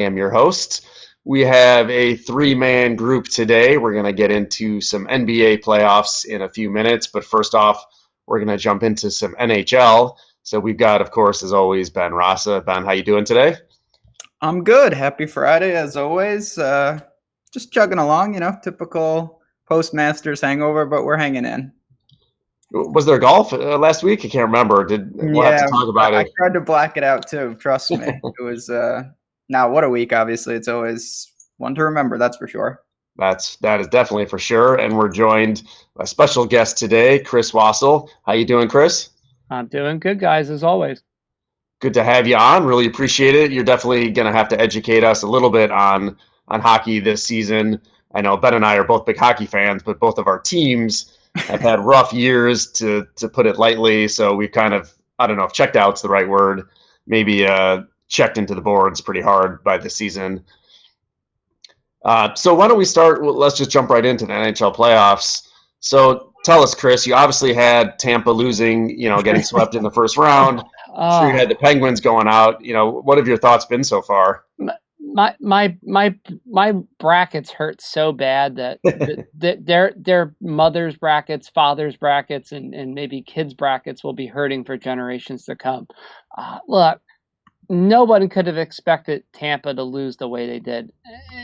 am your host. We have a three-man group today. We're going to get into some NBA playoffs in a few minutes, but first off, we're going to jump into some NHL. So we've got, of course, as always, Ben Rasa. Ben, how you doing today? I'm good. Happy Friday, as always. Just chugging along, typical postmasters hangover, but we're hanging in. Was there golf last week? I can't remember. We'll have to Yeah, talk about I it. tried to black it out too. Trust me. It was now what a week. Obviously, it's always one to remember. That's for sure. That is definitely for sure. And we're joined by a special guest today, Chris Wassel. How you doing, Chris? I'm doing good, guys, as always. Good to have you on. Really appreciate it. You're definitely going to have to educate us a little bit on hockey this season. I know Ben and I are both big hockey fans, but both of our teams have had rough years, to put it lightly. So we've kind of, I don't know if checked out's the right word, maybe checked into the boards pretty hard by this season. So why don't we start? Well, let's just jump right into the NHL playoffs. So tell us, Chris, you obviously had Tampa losing, getting swept in the first round. Sure, you had the Penguins going out. What have your thoughts been so far? My brackets hurt so bad that their mothers' brackets, fathers' brackets, and maybe kids' brackets will be hurting for generations to come. Look, no one could have expected Tampa to lose the way they did.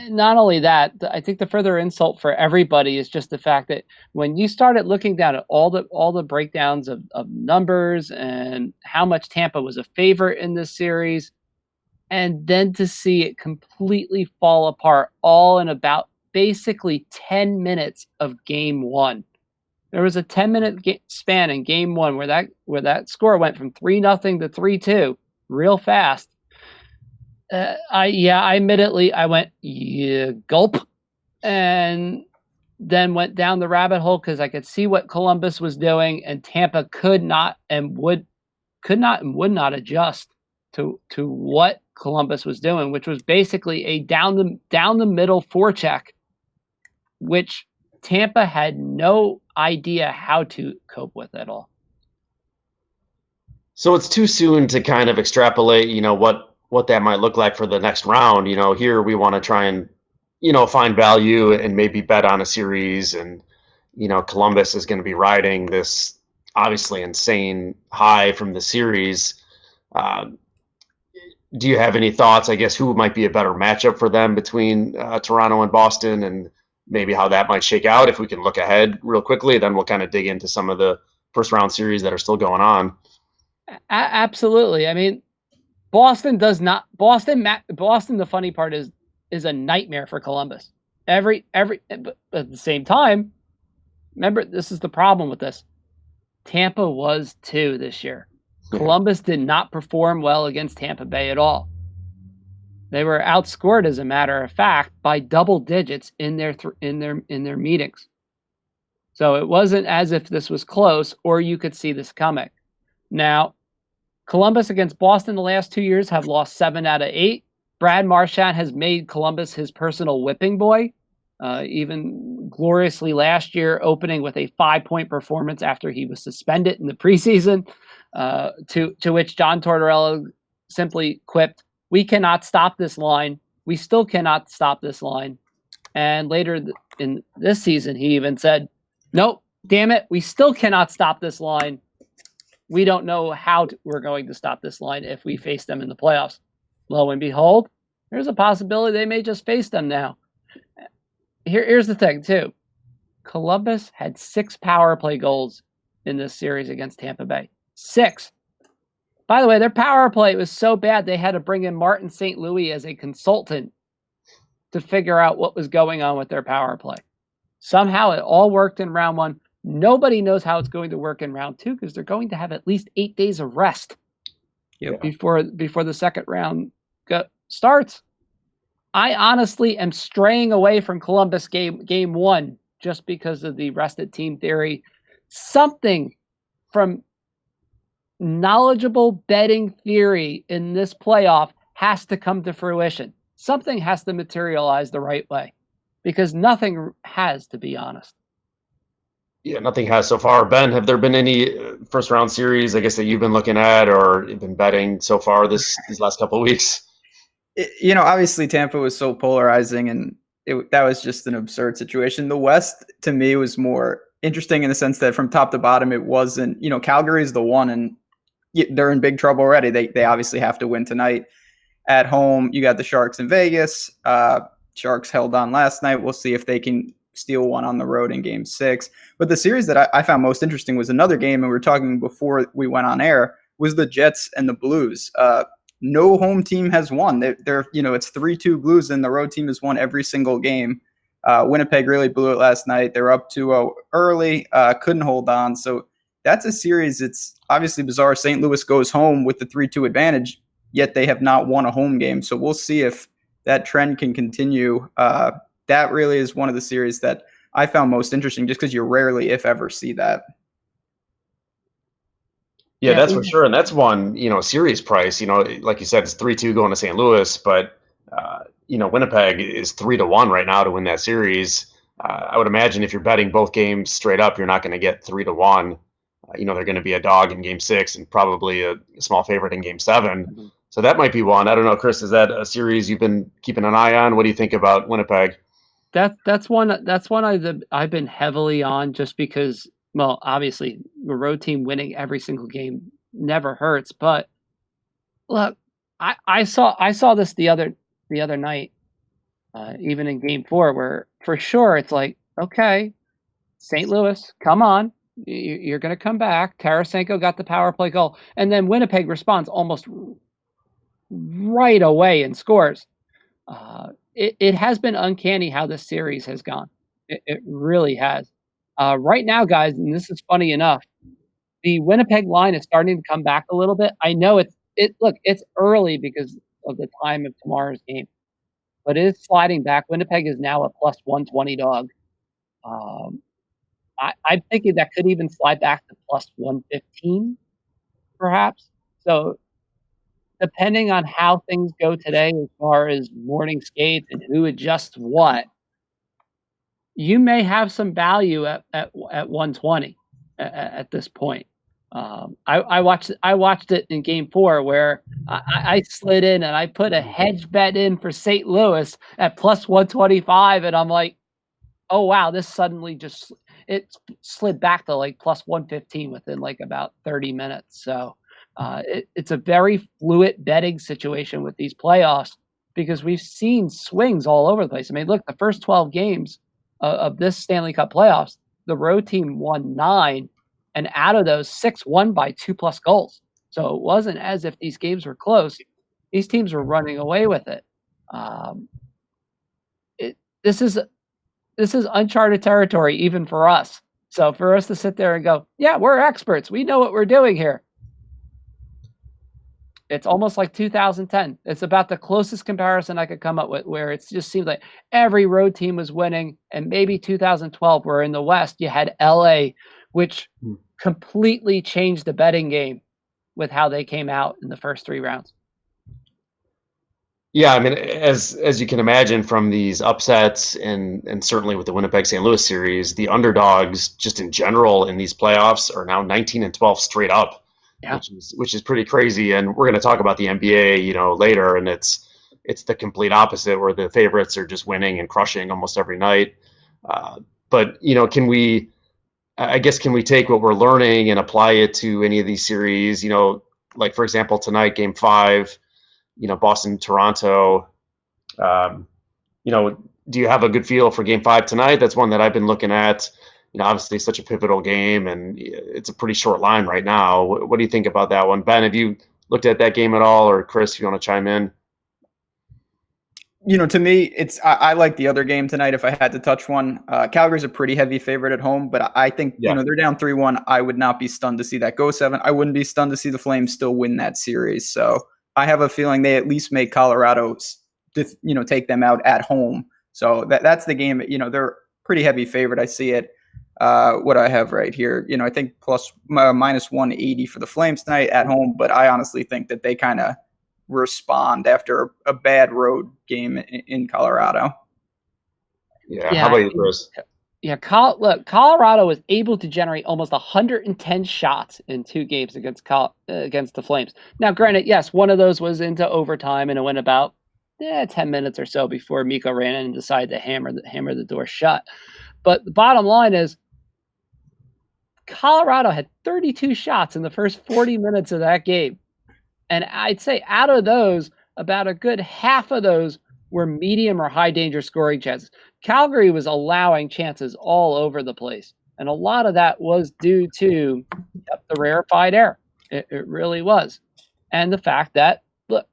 Not only that, I think the further insult for everybody is just the fact that when you started looking down at all the breakdowns of numbers and how much Tampa was a favorite in this series, and then to see it completely fall apart all in about basically 10 minutes of game one. There was a 10-minute span in game one where that score went from 3-0 to 3-2 real fast. I admittedly went gulp, and then went down the rabbit hole because I could see what Columbus was doing, and Tampa could not and would not adjust to what Columbus was doing, which was basically a down the middle forecheck, which Tampa had no idea how to cope with at all. So it's too soon to kind of extrapolate, what that might look like for the next round. Here we want to try and, find value and maybe bet on a series. And, Columbus is going to be riding this obviously insane high from the series. Do you have any thoughts, I guess, who might be a better matchup for them between Toronto and Boston, and maybe how that might shake out? If we can look ahead real quickly, then we'll kind of dig into some of the first round series that are still going on. Absolutely. I mean, Boston does not. Boston. The funny part is a nightmare for Columbus. But at the same time, remember, this is the problem with this. Tampa was too this year. Columbus did not perform well against Tampa Bay at all. They were outscored, as a matter of fact, by double digits in their meetings. So it wasn't as if this was close or you could see this coming. Now, Columbus against Boston the last 2 years have lost 7 out of 8. Brad Marchand has made Columbus his personal whipping boy, even gloriously last year, opening with a 5-point performance after he was suspended in the preseason, to which John Tortorella simply quipped, "We cannot stop this line. We still cannot stop this line." And later in this season, he even said, "Nope, damn it, we still cannot stop this line. We don't know how we're going to stop this line if we face them in the playoffs." Lo and behold, there's a possibility they may just face them now. Here's the thing, too. Columbus had 6 power play goals in this series against Tampa Bay. 6. By the way, their power play was so bad they had to bring in Martin St. Louis as a consultant to figure out what was going on with their power play. Somehow it all worked in round one. Nobody knows how it's going to work in round two because they're going to have at least 8 days of rest before the second round starts. I honestly am straying away from Columbus game one just because of the rested team theory. Something from knowledgeable betting theory in this playoff has to come to fruition. Something has to materialize the right way because nothing has, to be honest. Yeah, nothing has so far. Ben, have there been any first round series, I guess, that you've been looking at or been betting so far these last couple of weeks? Obviously Tampa was so polarizing, and that was just an absurd situation. The West, to me, was more interesting in the sense that from top to bottom, it wasn't, Calgary's the one, and they're in big trouble already. They obviously have to win tonight. At home, you got the Sharks in Vegas. Sharks held on last night. We'll see if they can steal one on the road in Game 6. But the series that I found most interesting was another game, and we were talking before we went on air, was the Jets and the Blues. No home team has won. They're it's 3-2 Blues, and the road team has won every single game. Winnipeg really blew it last night. They're up 2-0 early, couldn't hold on. So that's a series. It's obviously bizarre. St. Louis goes home with the 3-2 advantage, yet they have not won a home game. So we'll see if that trend can continue. That really is one of the series that I found most interesting, just because you rarely, if ever, see that. Yeah, that's for sure. And that's one, series price. Like you said, it's 3-2 going to St. Louis, but Winnipeg is 3-1 right now to win that series. I would imagine if you're betting both games straight up, you're not going to get 3-1. They're going to be a dog in Game 6 and probably a small favorite in Game 7. Mm-hmm. So that might be one. I don't know, Chris, is that a series you've been keeping an eye on? What do you think about Winnipeg? That's one I've been heavily on, just because, well, obviously the road team winning every single game never hurts. But look, I saw this the other night, even in Game 4, where for sure it's like, okay, St. Louis, come on, you're going to come back. Tarasenko got the power play goal, and then Winnipeg responds almost right away and scores. It has been uncanny how this series has gone. It really has. Right now, guys, and this is funny enough, the Winnipeg line is starting to come back a little bit. I know it's early because of the time of tomorrow's game, but it is sliding back. Winnipeg is now a plus 120 dog. I'm thinking that could even slide back to plus 115, perhaps. So depending on how things go today as far as morning skates and who adjusts what, you may have some value at 120 at this point. I watched it in Game 4 where I slid in and I put a hedge bet in for St. Louis at plus 125, and I'm like, oh wow, this suddenly it slid back to like plus 115 within like about 30 minutes. So it's a very fluid betting situation with these playoffs, because we've seen swings all over the place. I mean, look, the first 12 games of this Stanley Cup playoffs, the road team won 9, and out of those, 6 won by 2+ goals. So it wasn't as if these games were close. These teams were running away with it. This is uncharted territory even for us. So for us to sit there and go, yeah, we're experts, we know what we're doing here, it's almost like 2010. It's about the closest comparison I could come up with, where it just seemed like every road team was winning. And maybe 2012, where in the West you had LA, which completely changed the betting game with how they came out in the first 3 rounds. Yeah, I mean, as you can imagine from these upsets and certainly with the Winnipeg St. Louis series, the underdogs just in general in these playoffs are now 19-12 straight up. Yeah. Which is pretty crazy. And we're going to talk about the NBA, later, and it's the complete opposite, where the favorites are just winning and crushing almost every night. But can we take what we're learning and apply it to any of these series? Like for example, tonight, Game 5, Boston, Toronto. Do you have a good feel for Game 5 tonight? That's one that I've been looking at. Obviously such a pivotal game, and it's a pretty short line right now. What do you think about that one? Ben, have you looked at that game at all? Or Chris, if you want to chime in? To me, I like the other game tonight if I had to touch one. Calgary's a pretty heavy favorite at home, but I think, they're down 3-1. I would not be stunned to see that go 7. I wouldn't be stunned to see the Flames still win that series. So I have a feeling they at least make Colorado, take them out at home. So that's the game. They're pretty heavy favorite. I see it. What I have right here, I think minus 180 for the Flames tonight at home, but I honestly think that they kind of respond after a bad road game in Colorado. Yeah. How about you, Chris? Yeah, Colorado was able to generate almost 110 shots in 2 games against the Flames. Now, granted, yes, one of those was into overtime and it went about 10 minutes or so before Mikko ran in and decided to hammer the door shut. But the bottom line is Colorado had 32 shots in the first 40 minutes of that game. And I'd say out of those, about a good half of those were medium or high danger scoring chances. Calgary was allowing chances all over the place. And a lot of that was due to the rarefied air. It really was. And the fact that, look,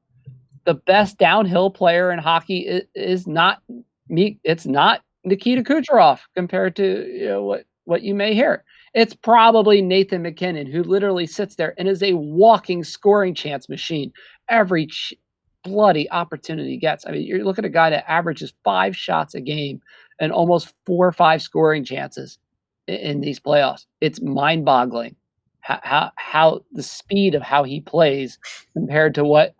the best downhill player in hockey is not me. It's not Nikita Kucherov compared to what you may hear. It's probably Nathan McKinnon, who literally sits there and is a walking scoring chance machine every bloody opportunity he gets. I mean, you're looking at a guy that averages 5 shots a game and almost 4 or 5 scoring chances in these playoffs. It's mind-boggling how the speed of how he plays compared to what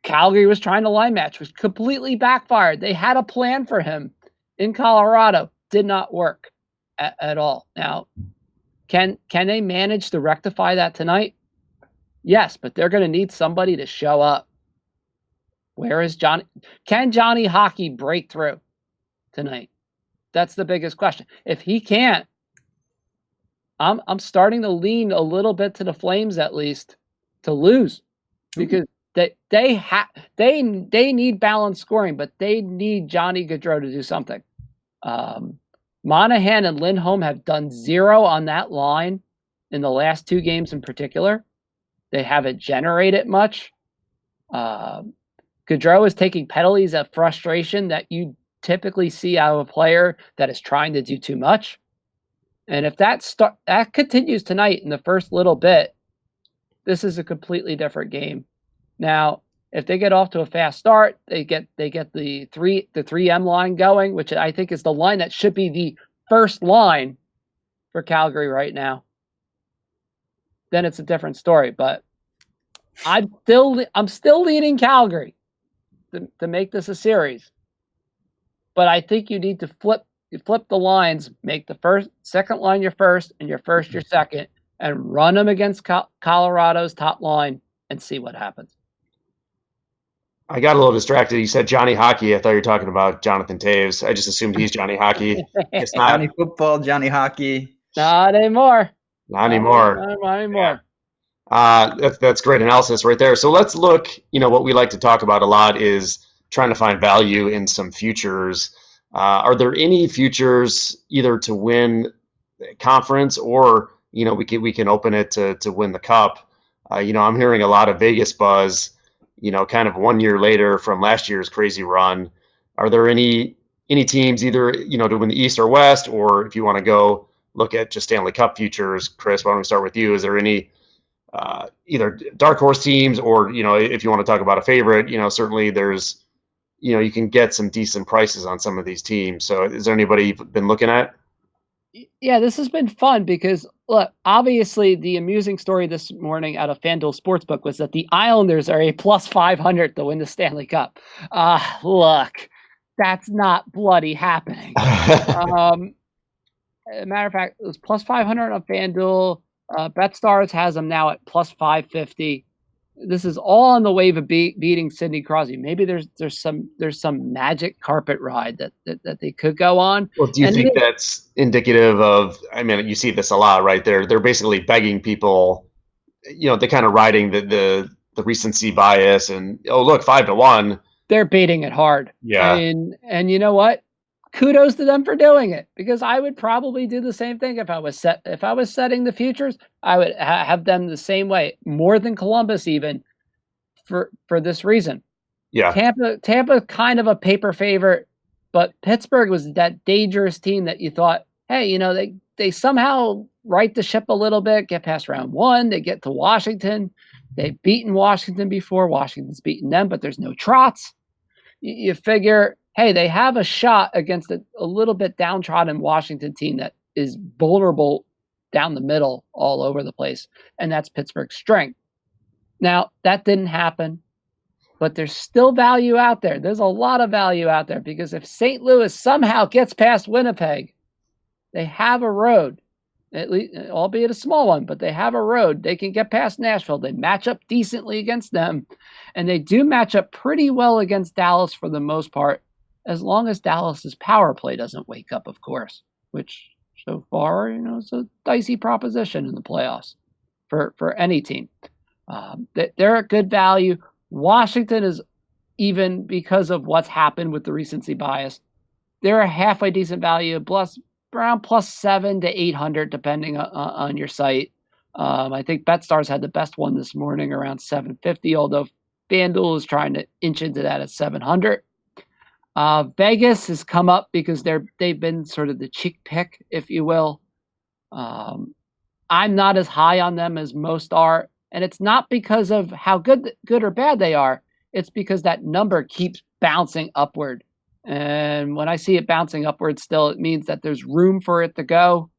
Calgary was trying to line match was completely backfired. They had a plan for him in Colorado, did not work at all. Now, can they manage to rectify that tonight? Yes, but they're going to need somebody to show up. Where is Johnny? Can Johnny Hockey break through tonight? That's the biggest question. If he can't, I'm starting to lean a little bit to the Flames at least to lose, because they need balanced scoring, but they need Johnny Gaudreau to do something. Monahan and Lindholm have done 0 on that line in the last 2 games in particular. They haven't generated much. Gaudreau is taking penalties of frustration that you typically see out of a player that is trying to do too much. And if that continues tonight in the first little bit, this is a completely different game. Now, if they get off to a fast start, they get the 3M line going, which I think is the line that should be the first line for Calgary right now. Then it's a different story. But I'm still leaning Calgary to make this a series. But I think you need to flip the lines, make the second line your first, and your first your second, and run them against Colorado's top line and see what happens. I got a little distracted. You said Johnny Hockey. I thought you were talking about Jonathan Taves. I just assumed he's Johnny Hockey. It's not. Johnny Football, Johnny Hockey. Not anymore. Not anymore. Not anymore. That's great analysis right there. So let's look, what we like to talk about a lot is trying to find value in some futures. Are there any futures either to win conference or, we can open it to win the cup? I'm hearing a lot of Vegas buzz, kind of 1 year later from last year's crazy run. Are there any teams either, to win the East or West, or if you want to go look at just Stanley Cup futures? Chris, why don't we start with you? Is there any either dark horse teams or, if you want to talk about a favorite, certainly there's, you can get some decent prices on some of these teams. So is there anybody you've been looking at? Yeah, this has been fun because, look, obviously the amusing story this morning out of FanDuel Sportsbook was that the Islanders are a plus 500 to win the Stanley Cup. Look, that's not bloody happening. As a matter of fact, it was plus 500 on FanDuel. BetStars has them now at plus 550. This is all on the wave of beating Sidney Crosby. Maybe there's some magic carpet ride that they could go on. Well, do you think that's indicative of? I mean, you see this a lot, right? They're basically begging people. They're kind of riding the recency bias, and look, 5-1. They're baiting it hard. Yeah, and you know what? Kudos to them for doing it, because I would probably do the same thing if I was setting the futures. I would have them the same way, more than Columbus even, for this reason. Yeah, Tampa kind of a paper favorite, but Pittsburgh was that dangerous team that you thought, hey, they somehow right the ship a little bit, get past round 1, they get to Washington. They've beaten Washington before. Washington's beaten them, but there's no Trotz. You figure, hey, they have a shot against a little bit downtrodden Washington team that is vulnerable down the middle all over the place, and that's Pittsburgh's strength. Now, that didn't happen, but there's still value out there. There's a lot of value out there, because if St. Louis somehow gets past Winnipeg, they have a road. at least, albeit a small one, but they have a road. They can get past Nashville. They match up decently against them, and they do match up pretty well against Dallas for the most part, as long as Dallas's power play doesn't wake up, of course, which so far, is a dicey proposition in the playoffs for any team. They're a good value. Washington is, even because of what's happened with the recency bias, they're a halfway decent value, around +700 to 800, depending on your site. I think BetStars had the best one this morning around 750, although FanDuel is trying to inch into that at 700. Vegas has come up because they've been sort of the cheap pick, if you will. I'm not as high on them as most are, and it's not because of how good or bad they are. It's because that number keeps bouncing upward. And when I see it bouncing upward still, it means that there's room for it to go.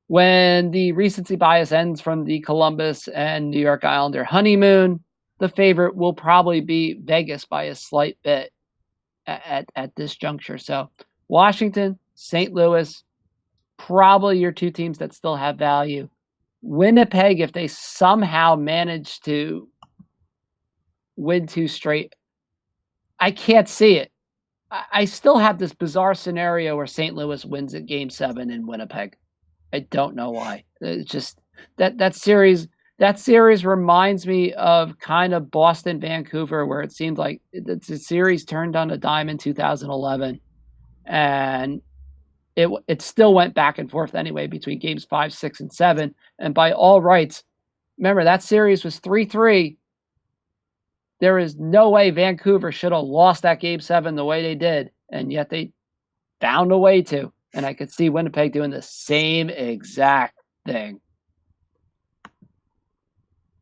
When the recency bias ends from the Columbus and New York Islander honeymoon, the favorite will probably be Vegas by a slight bit at this juncture. So Washington, St. Louis, probably your two teams that still have value. Winnipeg, if they somehow manage to win 2 straight, I can't see it. I still have this bizarre scenario where St. Louis wins at Game 7 in Winnipeg. I don't know why. It's just that series reminds me of kind of Boston, Vancouver, where it seemed like the series turned on a dime in 2011, and it still went back and forth anyway between games 5, 6, and 7. And by all rights, remember that series was 3-3. There is no way Vancouver should have lost that Game 7 the way they did, and yet they found a way to. And I could see Winnipeg doing the same exact thing.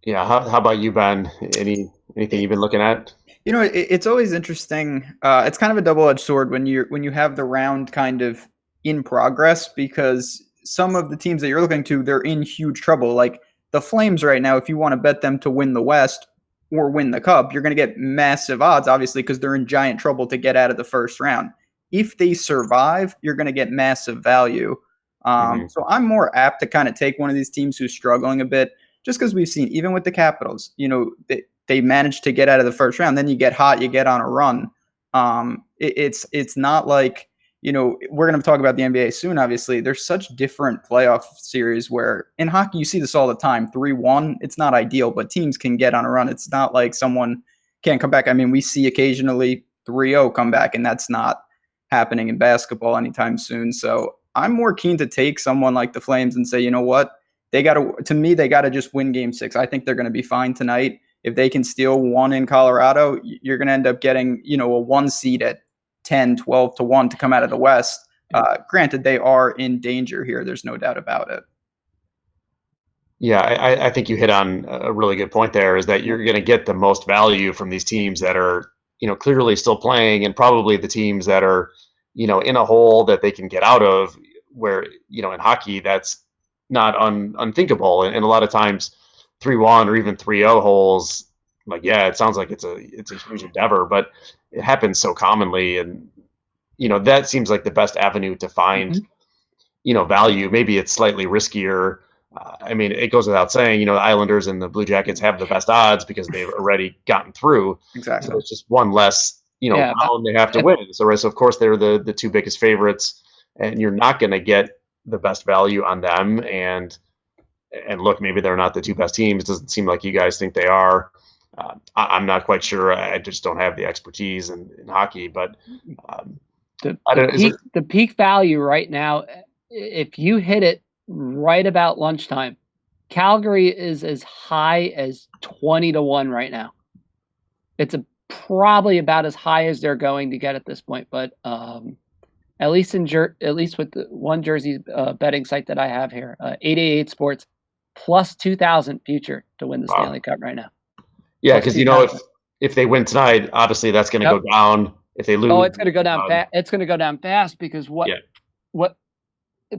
Yeah, how about you, Ben? Anything you've been looking at? It's always interesting. It's kind of a double-edged sword when you have the round kind of in progress, because some of the teams that you're looking to, they're in huge trouble. Like the Flames right now, if you want to bet them to win the West or win the Cup, you're going to get massive odds, obviously, because they're in giant trouble to get out of the first round. If they survive, you're going to get massive value. So I'm more apt to kind of take one of these teams who's struggling a bit, just because we've seen, even with the Capitals, they managed to get out of the first round. Then you get hot, you get on a run. It's not like, we're going to talk about the NBA soon, obviously. There's such different playoff series where in hockey, you see this all the time. 3-1, it's not ideal, but teams can get on a run. It's not like someone can't come back. I mean, we see occasionally 3-0 come back, and that's not happening in basketball anytime soon. So I'm more keen to take someone like the Flames and say, you know what? They got to just win Game 6. I think they're going to be fine tonight. If they can steal 1 in Colorado, you're going to end up getting, a 1 seed at 10, 12 to 1 to come out of the West. Granted, they are in danger here. There's no doubt about it. Yeah, I think you hit on a really good point there, is that you're going to get the most value from these teams that are, clearly still playing, and probably the teams that are, in a hole that they can get out of, where, in hockey, that's not unthinkable. And a lot of times 3-1 or even 3-0 holes, it sounds like it's a huge endeavor, but it happens so commonly. And, that seems like the best avenue to find, value. Maybe it's slightly riskier. It goes without saying, the Islanders and the Blue Jackets have the best odds because they've already gotten through. Exactly. So it's just one less, round they have to win. So of course they're the 2 biggest favorites, and you're not going to get the best value on them. And look, maybe they're not the 2 best teams. It doesn't seem like you guys think they are. I'm not quite sure. I just don't have the expertise in hockey. But the peak value right now, if you hit it right about lunchtime, Calgary is as high as 20 to 1 right now. It's probably about as high as they're going to get at this point. But at least with the one Jersey betting site that I have here, 888 Sports, plus 2,000 future to win the Stanley Cup right now. Yeah, because if they win tonight, obviously that's going to go down. If they lose, it's going to go down fast. It's going to go down fast because what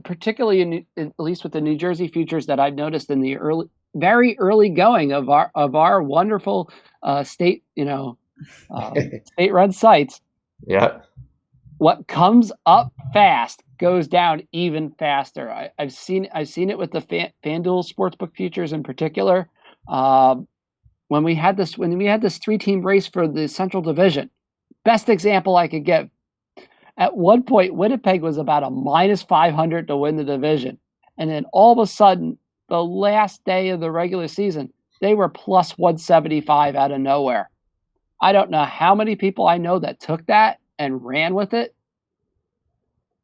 particularly at least with the New Jersey futures that I've noticed in the very early going of our wonderful state state run sites. Yeah. What comes up fast goes down even faster. I've seen it with the FanDuel sportsbook futures in particular. When we had this 3-team race for the Central Division, best example I could give. At one point, Winnipeg was about a -500 to win the division, and then all of a sudden, the last day of the regular season, they were +175 out of nowhere. I don't know how many people I know that took that and ran with it,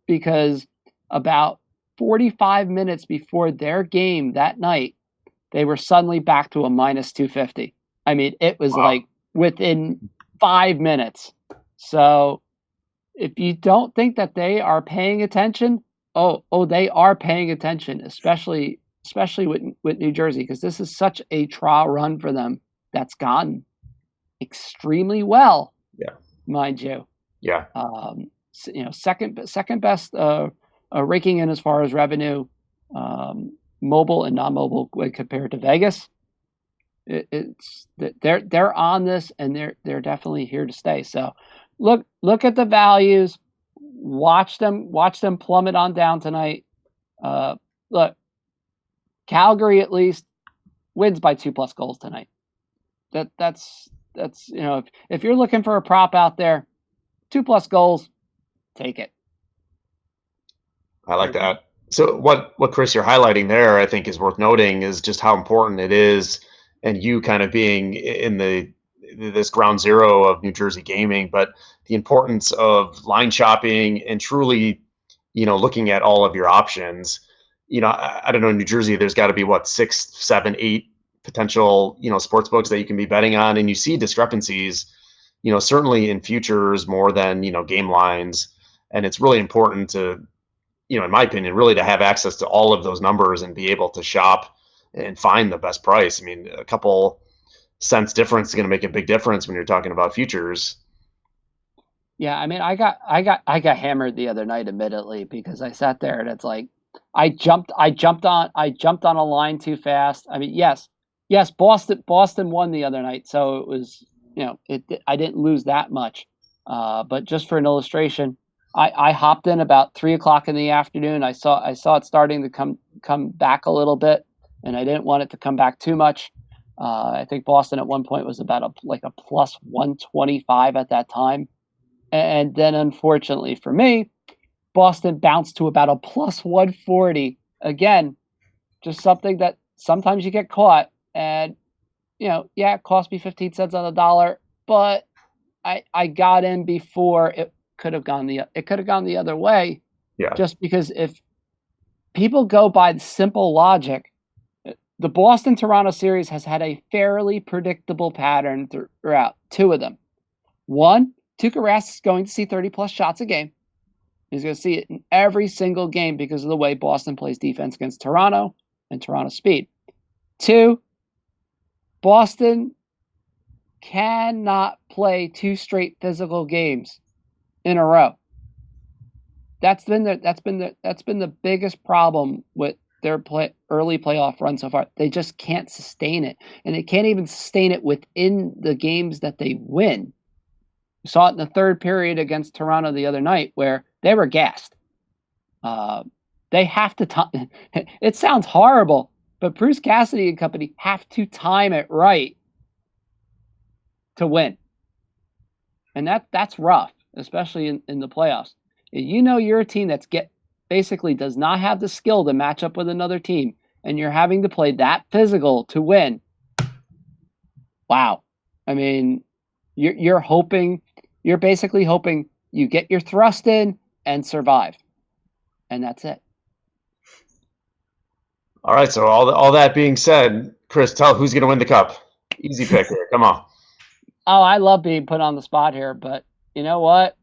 because about 45 minutes before their game that night, they were suddenly back to a -250. I mean, it was like within 5 minutes. So if you don't think that they are paying attention, they are paying attention, especially with New Jersey, because this is such a trial run for them that's gone extremely well. Yeah, mind you. Yeah. Second best raking in as far as revenue, mobile and non-mobile compared to Vegas. They're on this, and they're definitely here to stay. So look at the values, watch them plummet on down tonight. Look, Calgary at least wins by 2+ goals tonight. That's if you're looking for a prop out there, 2+ goals, take it. I like that. So what Chris, you're highlighting there, I think is worth noting, is just how important it is, and you kind of being in this ground zero of New Jersey gaming, but the importance of line shopping and truly, looking at all of your options. I don't know, in New Jersey, there's got to be 6, 7, 8 potential, sports books that you can be betting on, and you see discrepancies, certainly in futures more than, game lines. And it's really important to, in my opinion, really to have access to all of those numbers and be able to shop and find the best price. I mean, a couple cents difference is going to make a big difference when you're talking about futures. Yeah, I mean, I got hammered the other night, admittedly, because I sat there and it's like I jumped on a line too fast. I mean, yes, Boston won the other night, so it was, I didn't lose that much. But just for an illustration, I hopped in about 3:00 in the afternoon. I saw it starting to come back a little bit, and I didn't want it to come back too much. I think Boston at one point was about a +125 at that time. And then, unfortunately for me, Boston bounced to about a +140. Again, just something that sometimes you get caught. And, it cost me 15 cents on the dollar, but I got in before it could have gone the other way. Yeah. Just because if people go by the simple logic, the Boston-Toronto series has had a fairly predictable pattern throughout. Two of them. One, Tuukka Rask is going to see 30+ shots a game. He's going to see it in every single game because of the way Boston plays defense against Toronto and Toronto's speed. Two, Boston cannot play 2 straight physical games in a row. That's been the biggest problem with their early playoff run so far. They just can't sustain it, and they can't even sustain it within the games that they win. We saw it in the third period against Toronto the other night, where they were gassed. They have to time. It sounds horrible, but Bruce Cassidy and company have to time it right to win, and that's rough, especially in the playoffs. You're a team that's basically does not have the skill to match up with another team, and you're having to play that physical to win. Wow. I mean, you're basically hoping you get your thrust in and survive. And that's it. All right, so all that being said, Chris, tell who's going to win the cup. Easy pick here. Come on. Oh, I love being put on the spot here, but you know what?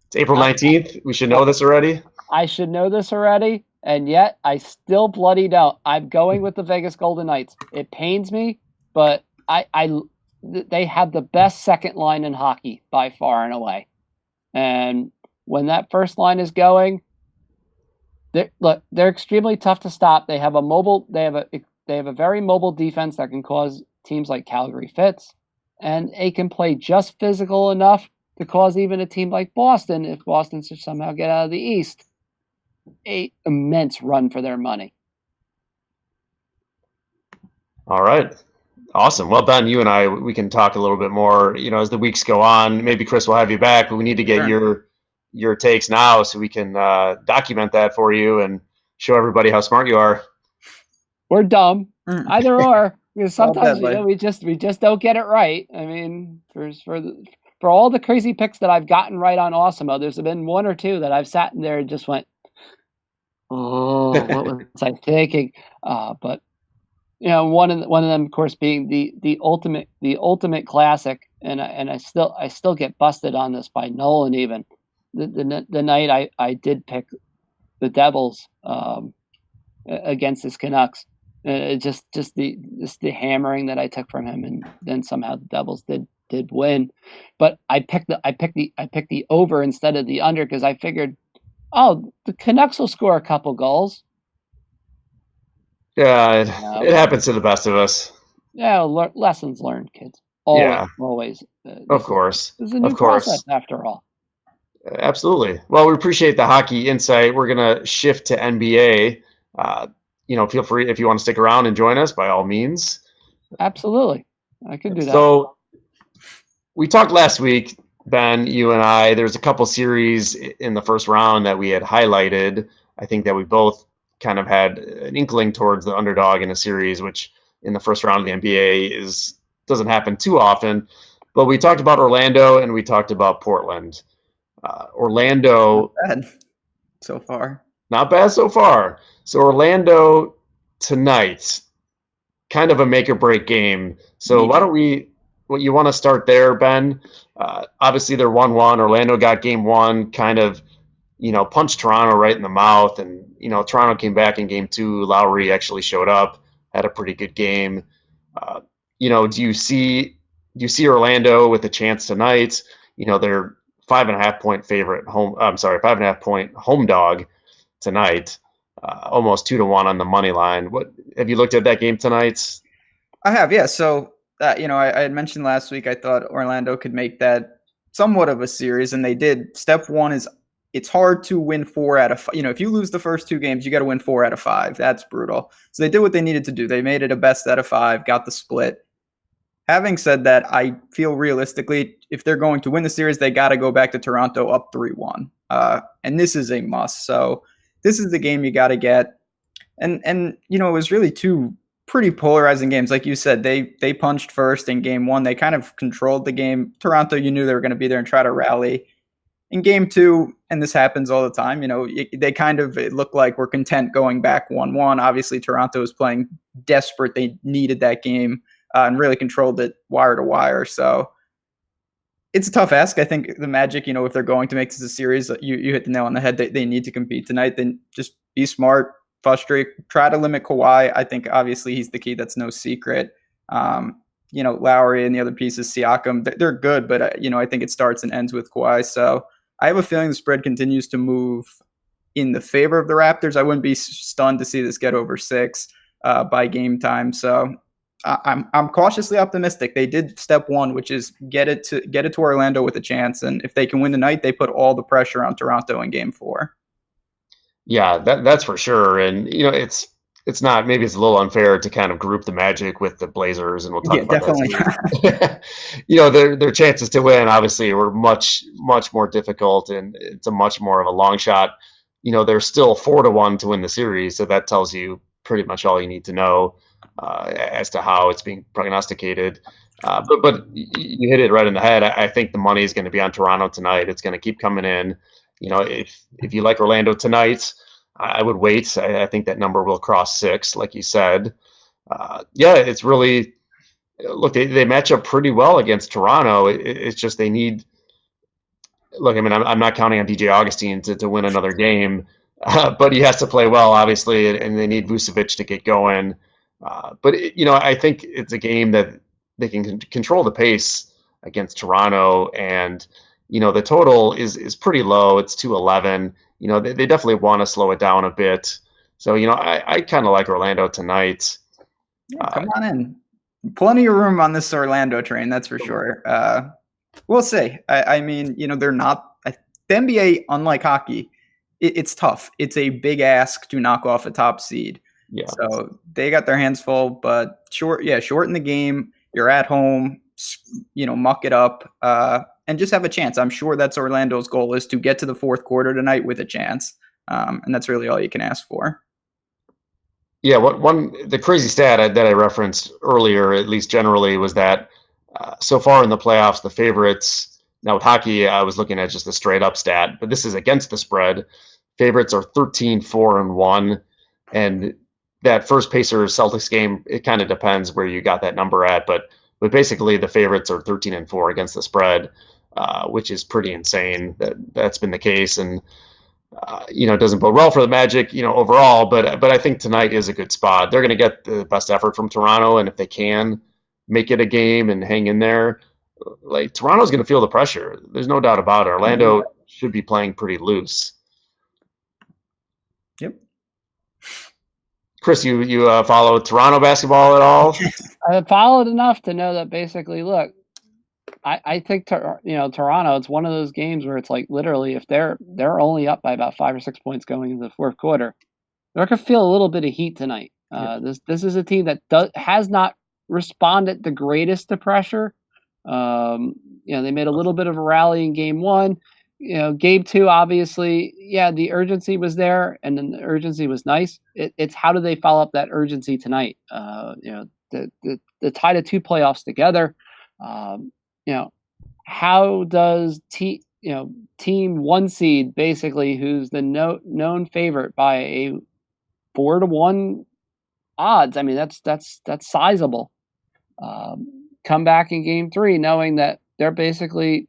It's April 19th. We should know this already. I should know this already, and yet I still bloody don't. I'm going with the Vegas Golden Knights. It pains me, but they have the best second line in hockey by far and away. And when that first line is going, they're extremely tough to stop. They have a very mobile defense that can cause teams like Calgary fits, and they can play just physical enough to cause even a team like Boston, if Boston should somehow get out of the East, a immense run for their money. All right. Awesome. Well, Ben, you and I, we can talk a little bit more, as the weeks go on. Maybe Chris will have you back, but we need to get your takes now so we can document that for you and show everybody how smart you are. We're dumb, either or. Because sometimes we just don't get it right. I mean, for all the crazy picks that I've gotten right on Awesemo, there's been one or two that I've sat in there and just went, "Oh, what was I thinking?" But one of them, of course, being the ultimate classic, and I still get busted on this by Nolan even. The night I did pick the Devils against his Canucks, just the hammering that I took from him, and then somehow the Devils did win, but I picked the over instead of the under because I figured, the Canucks will score a couple goals. Yeah, it happens to the best of us. Yeah, lessons learned, kids. Always. Of course. This is a new process, after all. Absolutely. Well, we appreciate the hockey insight. We're going to shift to NBA. Feel free if you want to stick around and join us, by all means. Absolutely. I could do that. So we talked last week, Ben, you and I, there's a couple series in the first round that we had highlighted. I think that we both kind of had an inkling towards the underdog in a series, which in the first round of the NBA doesn't happen too often. But we talked about Orlando and we talked about Portland. Orlando, not bad so far. Not bad so far. So Orlando tonight, kind of a make or break game. So why don't you want to start there, Ben? Obviously they're 1-1. Orlando got game one, kind of, punched Toronto right in the mouth. And, Toronto came back in game two. Lowry actually showed up, had a pretty good game. Do you see Orlando with a chance tonight? They're 5.5 point favorite home. I'm sorry, 5.5 point home dog tonight. Almost 2-1 on the money line. What have you looked at that game tonight? I have, yeah. So I had mentioned last week I thought Orlando could make that somewhat of a series, and they did. Step one is it's hard to win 4 out of 5. If you lose the first 2 games, you got to win 4 out of 5. That's brutal. So they did what they needed to do. They made it a best out of 5, got the split. Having said that, I feel realistically, if they're going to win the series, they got to go back to Toronto up 3-1. And this is a must. So this is the game you got to get. And it was really 2 pretty polarizing games. Like you said, they punched first in game 1. They kind of controlled the game. Toronto, you knew they were going to be there and try to rally. In game 2, and this happens all the time, it looked like we're content going back 1-1. Obviously, Toronto was playing desperate. They needed that game and really controlled it wire to wire. So it's a tough ask. I think the Magic, if they're going to make this a series, you hit the nail on the head. They need to compete tonight. Then just be smart, frustrate, try to limit Kawhi. I think obviously he's the key. That's no secret. Lowry and the other pieces, Siakam, they're good, but I think it starts and ends with Kawhi. So I have a feeling the spread continues to move in the favor of the Raptors. I wouldn't be stunned to see this get over 6 by game time. So I'm cautiously optimistic. They did step one, which is get it to Orlando with a chance, and if they can win tonight, they put all the pressure on Toronto in game 4. Yeah, that's for sure. And it's not, maybe it's a little unfair to kind of group the Magic with the Blazers, and we'll talk about definitely. That. Their chances to win obviously were much more difficult, and it's a much more of a long shot. They're still 4-1 to win the series, so that tells you pretty much all you need to know as to how it's being prognosticated. But you hit it right in the head. I think the money is going to be on Toronto tonight. It's going to keep coming in. If you like Orlando tonight, I would wait. I think that number will cross 6, like you said. It's really, look, they match up pretty well against Toronto. It's just they need. Look, I mean, I'm not counting on DJ Augustine to win another game, but he has to play well, obviously, and they need Vucevic to get going. I think it's a game that they can control the pace against Toronto, and the total is pretty low. It's 211. They definitely want to slow it down a bit. So I kind of like Orlando tonight. Yeah, come on in. Plenty of room on this Orlando train, that's for sure. We'll see. I mean, they're not the NBA, unlike hockey. it's tough. It's a big ask to knock off a top seed. Yeah. So they got their hands full, but shorten the game. You're at home, muck it up, and just have a chance. I'm sure that's Orlando's goal, is to get to the fourth quarter tonight with a chance. And that's really all you can ask for. Yeah, the crazy stat that I referenced earlier, at least generally, was that so far in the playoffs, the favorites, now with hockey, I was looking at just a straight up stat, but this is against the spread. Favorites are 13-4-1. And that first Pacers Celtics game, it kind of depends where you got that number at, but basically the favorites are 13-4 against the spread, which is pretty insane that's been the case. And it doesn't bode well for the Magic, overall, but I think tonight is a good spot. They're going to get the best effort from Toronto, and if they can make it a game and hang in there, like, Toronto's going to feel the pressure. There's no doubt about it. Orlando should be playing pretty loose. Yep. Chris, you follow Toronto basketball at all? I followed enough to know that basically, look, I think Toronto, it's one of those games where it's like, literally, if they're only up by about 5 or 6 points going into the fourth quarter, they're gonna feel a little bit of heat tonight. This is a team that has not responded the greatest to pressure. They made a little bit of a rally in game one. Game two, obviously, the urgency was there, and then the urgency was nice. It's how do they follow up that urgency tonight? The tie the two playoffs together. How does team one seed, basically, who's the known favorite by a 4-1 odds? I mean, that's sizable. Come back in game three, knowing that they're basically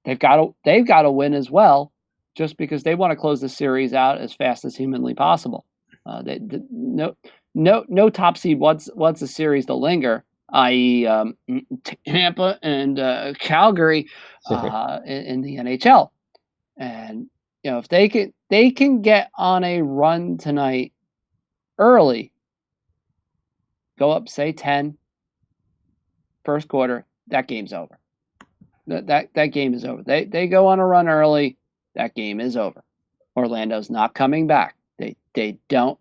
they've got to win as well, just because they want to close the series out as fast as humanly possible. No top seed wants the series to linger, i.e., Tampa and Calgary in the NHL. And if they can get on a run tonight early, go up, say 10, first quarter, that game's over. That game is over. They go on a run early, that game is over. Orlando's not coming back. They don't.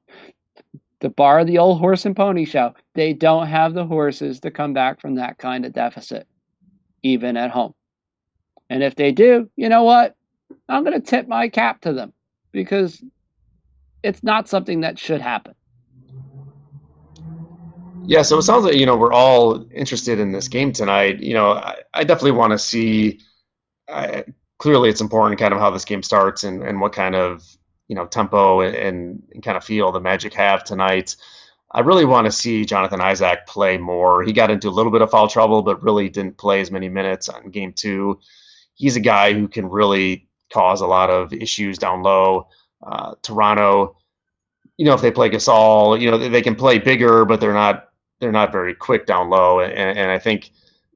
To borrow the old horse and pony show, they don't have the horses to come back from that kind of deficit, even at home. And if they do, you know what? I'm going to tip my cap to them, because it's not something that should happen. Yeah, so it sounds like, we're all interested in this game tonight. I definitely want to see, clearly it's important kind of how this game starts and what kind of, tempo and kind of feel the Magic have tonight. I really want to see Jonathan Isaac play more. He got into a little bit of foul trouble, but really didn't play as many minutes on game two. He's a guy who can really cause a lot of issues down low. Toronto, if they play Gasol, they can play bigger, but they're not very quick down low. And I think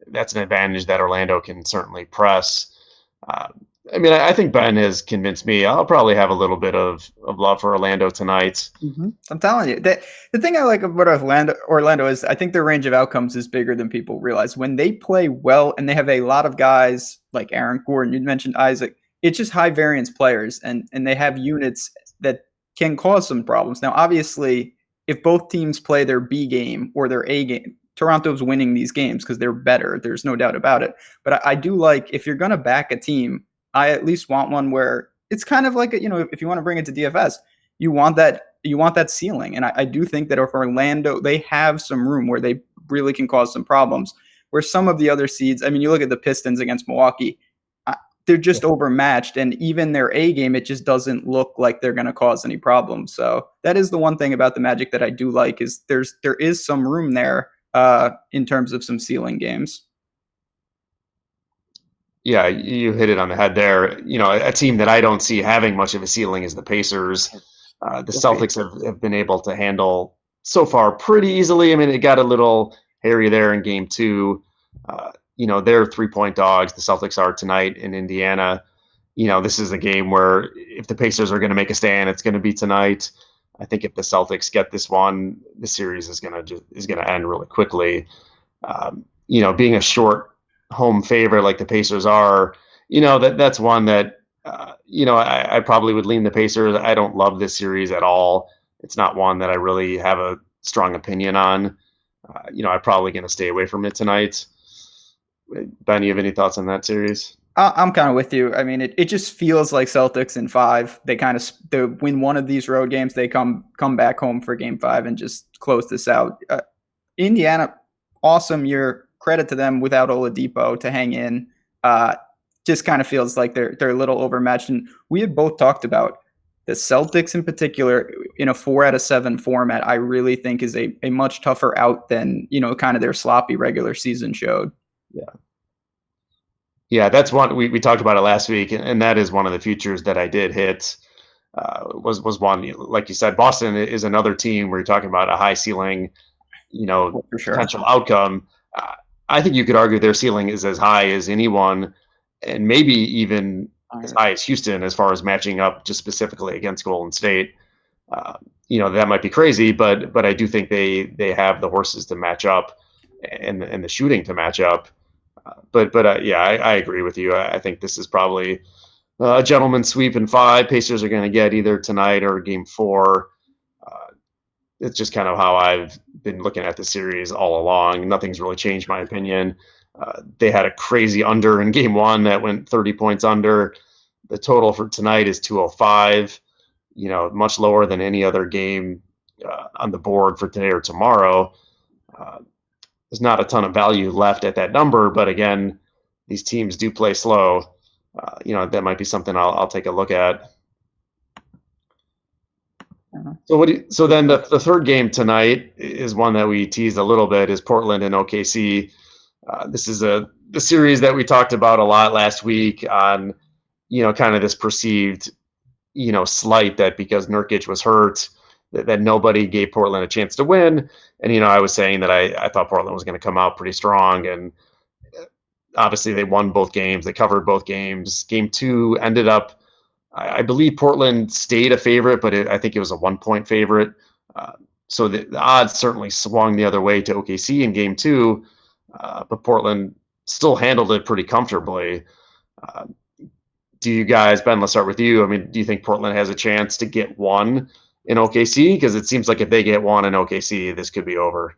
that's an advantage that Orlando can certainly press. I think Ben has convinced me. I'll probably have a little bit of love for Orlando tonight. Mm-hmm. I'm telling you, the thing I like about Orlando is I think their range of outcomes is bigger than people realize. When they play well and they have a lot of guys like Aaron Gordon, you mentioned Isaac, it's just high variance players, and they have units that can cause some problems. Now, obviously, if both teams play their B game or their A game, Toronto's winning these games because they're better. There's no doubt about it. But I do like, if you're going to back a team, I at least want one where it's kind of like, if you want to bring it to DFS, you want that ceiling. And I do think that if Orlando, they have some room where they really can cause some problems, where some of the other seeds, you look at the Pistons against Milwaukee, they're just overmatched, and even their A game, it just doesn't look like they're going to cause any problems. So that is the one thing about the Magic that I do like, is there is some room there in terms of some ceiling games. Yeah, you hit it on the head there. A team that I don't see having much of a ceiling is the Pacers. The Celtics have been able to handle so far pretty easily. It got a little hairy there in game two. They're 3-point dogs. The Celtics are tonight in Indiana. This is a game where if the Pacers are going to make a stand, it's going to be tonight. I think if the Celtics get this one, the series is going to end really quickly. Being a short home favorite like the Pacers are, that's one that I probably would lean the Pacers. I don't love this series at all. It's not one that I really have a strong opinion on. I'm probably going to stay away from it tonight. Ben, you have any thoughts on that series? I'm kind of with you. I mean, it just feels like Celtics in 5. They kind of they win one of these road games. They come back home for game 5 and just close this out. Indiana, awesome year. Credit to them without Oladipo to hang in. Just kind of feels like they're a little overmatched. And we had both talked about the Celtics in particular in a 4 out of 7 format. I really think is a much tougher out than kind of their sloppy regular season showed. Yeah, that's one we talked about it last week, and that is one of the futures that I did hit. Was one, like you said, Boston is another team where you're talking about a high ceiling, For sure. potential outcome. I think you could argue their ceiling is as high as anyone, and maybe even as high as Houston as far as matching up just specifically against Golden State. That might be crazy, but I do think they have the horses to match up and the shooting to match up. I agree with you. I think this is probably a gentleman's sweep in 5. Pacers are going to get either tonight or game 4. It's just kind of how I've been looking at the series all along. Nothing's really changed my opinion. They had a crazy under in game 1 that went 30 points under. The total for tonight is 205, much lower than any other game on the board for today or tomorrow. There's not a ton of value left at that number, but again, these teams do play slow. That might be something I'll take a look at. So then the third game tonight is one that we teased a little bit, is Portland and OKC. This is the series that we talked about a lot last week on, kind of this perceived, slight that because Nurkic was hurt, that nobody gave Portland a chance to win. And, I was saying that I thought Portland was going to come out pretty strong. And obviously they won both games. They covered both games. Game 2 ended up, I believe Portland stayed a favorite, but I think it was a 1-point favorite. So the odds certainly swung the other way to OKC in game 2. But Portland still handled it pretty comfortably. Do you guys, Ben, let's start with you. I mean, do you think Portland has a chance to get one in OKC? Because it seems like if they get one in OKC, this could be over.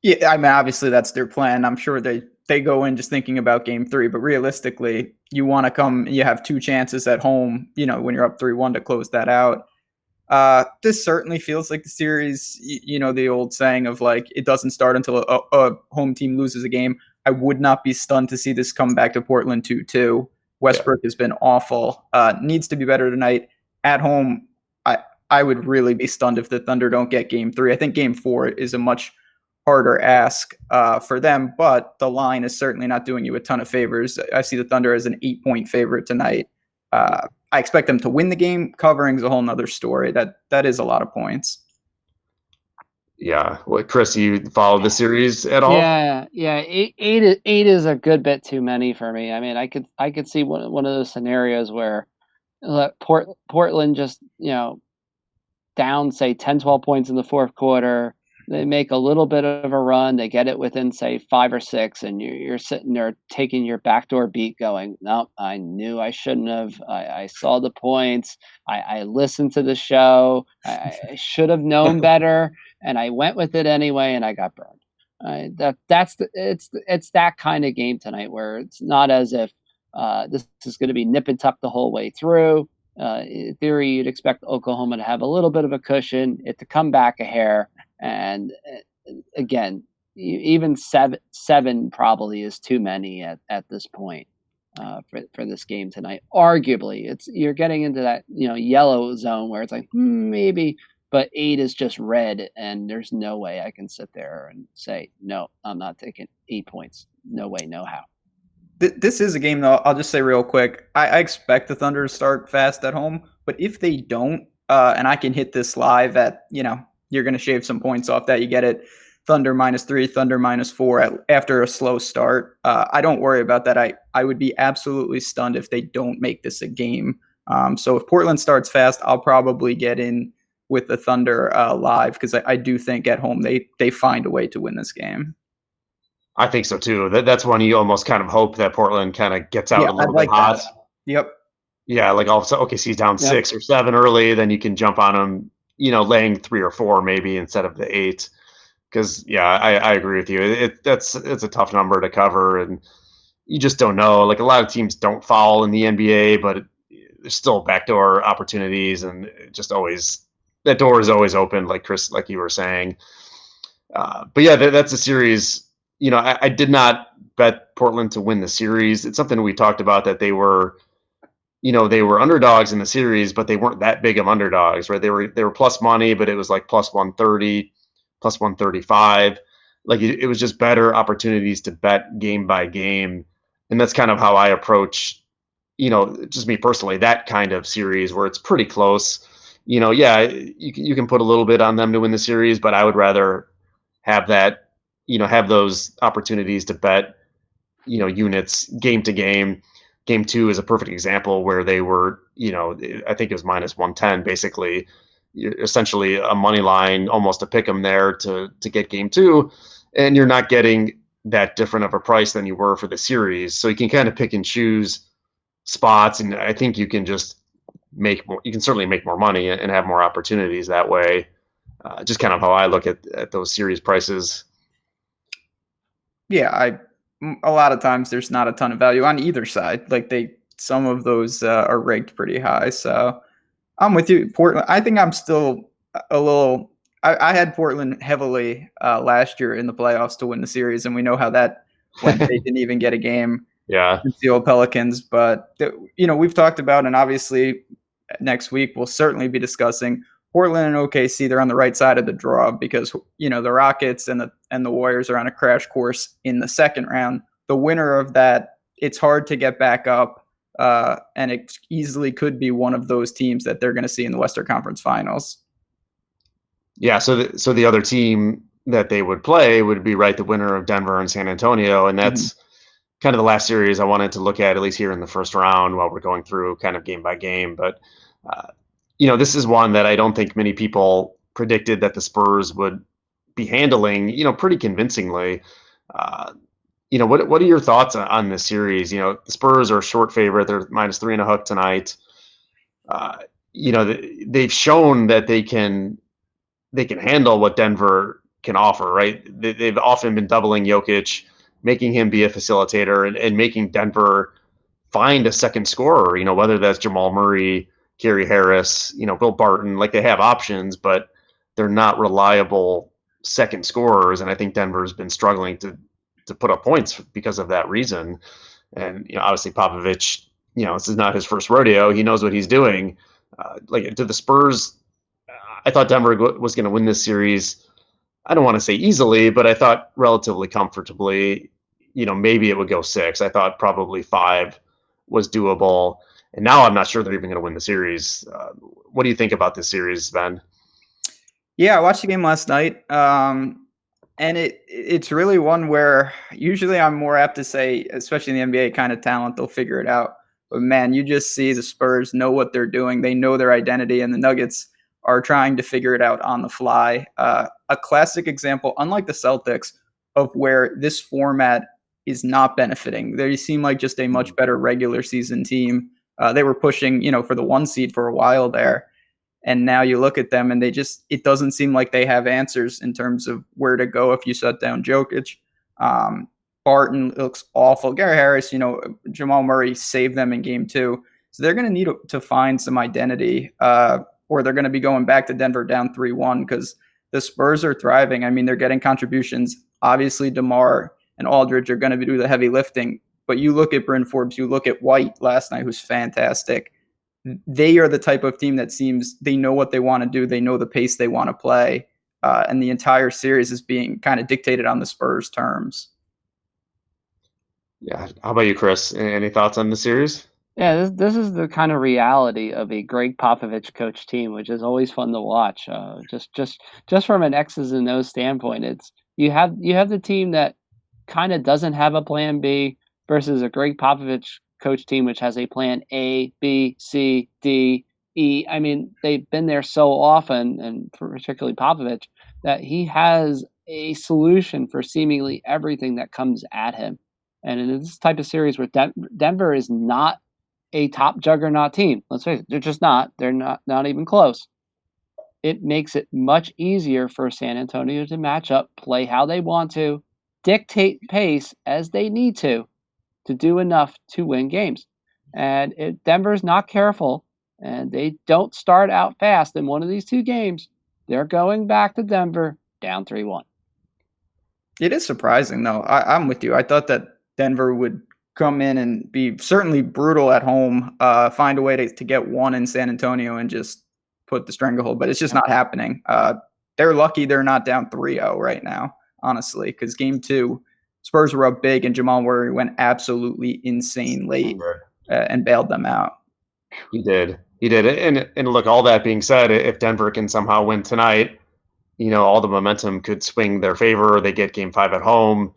Yeah, I mean, obviously that's their plan. I'm sure they go in just thinking about game 3, but realistically, you want to come, you have 2 chances at home, when you're up 3-1 to close that out. This certainly feels like the series, the old saying of like, it doesn't start until a home team loses a game. I would not be stunned to see this come back to Portland 2-2. Westbrook has been awful. Needs to be better tonight. At home, I would really be stunned if the Thunder don't get game 3. I think game 4 is a much harder ask for them, but the line is certainly not doing you a ton of favors. I see the Thunder as an 8-point favorite tonight. I expect them to win the game. Covering is a whole nother story. That is a lot of points. Yeah. Well, Chris, you follow the series at all? Yeah. Eight is a good bit too many for me. I mean, I could see one of those scenarios where Portland just, down, say, 10, 12 points in the fourth quarter. They make a little bit of a run. They get it within, say, 5 or 6, and you're sitting there taking your backdoor beat going, nope, I knew I shouldn't have. I saw the points. I listened to the show. I should have known better, and I went with it anyway, and I got burned. It's that kind of game tonight where it's not as if this is going to be nip and tuck the whole way through. In theory, you'd expect Oklahoma to have a little bit of a cushion, it to come back a hair. And again, even seven probably is too many at this point for this game tonight. Arguably, you're getting into that yellow zone where it's like maybe, but 8 is just red, and there's no way I can sit there and say no. I'm not taking 8 points. No way, no how. This is a game, though. I'll just say real quick. I expect the Thunder to start fast at home, but if they don't, and I can hit this live at you're going to shave some points off that. You get it. Thunder -3, Thunder -4 after a slow start. I don't worry about that. I would be absolutely stunned if they don't make this a game. So if Portland starts fast, I'll probably get in with the Thunder live because I do think at home they find a way to win this game. I think so too. That's one you almost kind of hope that Portland kind of gets out a little bit hot. Yep. Yeah, like all of a sudden, OKC's down Yep. 6 or 7 early, then you can jump on them, laying 3 or 4 maybe instead of the 8. Because yeah, I agree with you. It's a tough number to cover, and you just don't know. Like a lot of teams don't foul in the NBA, but there's still backdoor opportunities, and just always that door is always open. Like Chris, like you were saying. But yeah, that's a series. I did not bet Portland to win the series. It's something we talked about that they were underdogs in the series, but they weren't that big of underdogs, right? They were plus money, but it was like plus 130, plus 135. Like it was just better opportunities to bet game by game, and that's kind of how I approach, just me personally, that kind of series where it's pretty close. Yeah, you can put a little bit on them to win the series, but I would rather have that, have those opportunities to bet, units game to game. Game 2 is a perfect example where they were, I think it was minus 110, basically, essentially a money line, almost a pick 'em there to get game 2, and you're not getting that different of a price than you were for the series. So you can kind of pick and choose spots, and I think you can just make more. You can certainly make more money and have more opportunities that way. Just kind of how I look at those series prices. Yeah, a lot of times there's not a ton of value on either side. Like some of those are ranked pretty high. So I'm with you. Portland. I think I'm still a little. I had Portland heavily last year in the playoffs to win the series, and we know how that went. They didn't even get a game Yeah. against the old Pelicans. But we've talked about, and obviously next week we'll certainly be discussing Portland and OKC. They're on the right side of the draw because the Rockets and the Warriors are on a crash course in the second round. The winner of that, it's hard to get back up, and it easily could be one of those teams that they're going to see in the Western Conference Finals. Yeah, so the other team that they would play would be the winner of Denver and San Antonio, and that's kind of the last series I wanted to look at least here in the first round while we're going through kind of game by game. But this is one that I don't think many people predicted that the Spurs would be handling, pretty convincingly. What are your thoughts on this series? The Spurs are a short favorite; they're minus 3.5 tonight. They've shown that they can handle what Denver can offer, right? They've often been doubling Jokic, making him be a facilitator, and making Denver find a second scorer, whether that's Jamal Murray, Gary Harris, Bill Barton. Like, they have options, but they're not reliable second scorers, and I think Denver's been struggling to put up points because of that reason. And obviously Popovich, this is not his first rodeo. He knows what he's doing. To the Spurs, I thought Denver was going to win this series. I don't want to say easily, but I thought relatively comfortably. Maybe it would go 6. I thought probably 5 was doable. And now I'm not sure they're even going to win the series. What do you think about this series, Ben? Yeah, I watched the game last night. And it's really one where usually I'm more apt to say, especially in the NBA kind of talent, they'll figure it out. But man, you just see the Spurs know what they're doing. They know their identity, and the Nuggets are trying to figure it out on the fly. A classic example, unlike the Celtics, of where this format is not benefiting. They seem like just a much better regular season team. They were pushing, for the 1 seed for a while there. And now you look at them and it doesn't seem like they have answers in terms of where to go if you shut down Jokic. Barton looks awful. Gary Harris, Jamal Murray saved them in game 2. So they're going to need to find some identity, or they're going to be going back to Denver down 3-1 because the Spurs are thriving. I mean, they're getting contributions. Obviously, DeMar and Aldridge are going to do the heavy lifting. But you look at Bryn Forbes, you look at White last night, who's fantastic. They are the type of team that seems they know what they want to do. They know the pace they want to play. And the entire series is being kind of dictated on the Spurs' terms. Yeah. How about you, Chris? Any thoughts on the series? Yeah, this is the kind of reality of a Greg Popovich coach team, which is always fun to watch. Just from an X's and O's standpoint, it's you have the team that kind of doesn't have a plan B versus a Greg Popovich coach team which has a plan A, B, C, D, E. I mean, they've been there so often, and particularly Popovich, that he has a solution for seemingly everything that comes at him. And in this type of series where Denver is not a top juggernaut team. Let's face it, they're just not. They're not even close. It makes it much easier for San Antonio to match up, play how they want to, dictate pace as they need to do enough to win games. And if Denver's not careful and they don't start out fast in one of these two games, they're going back to Denver down 3-1. It is surprising, though. I'm with you. I thought that Denver would come in and be certainly brutal at home, find a way to get one in San Antonio and just put the stranglehold, but it's just not happening. They're lucky they're not down 3-0 right now, honestly, because game 2, Spurs were up big and Jamal Murray went absolutely insane late and bailed them out. He did. And look, all that being said, if Denver can somehow win tonight, all the momentum could swing their favor. They get game 5 at home.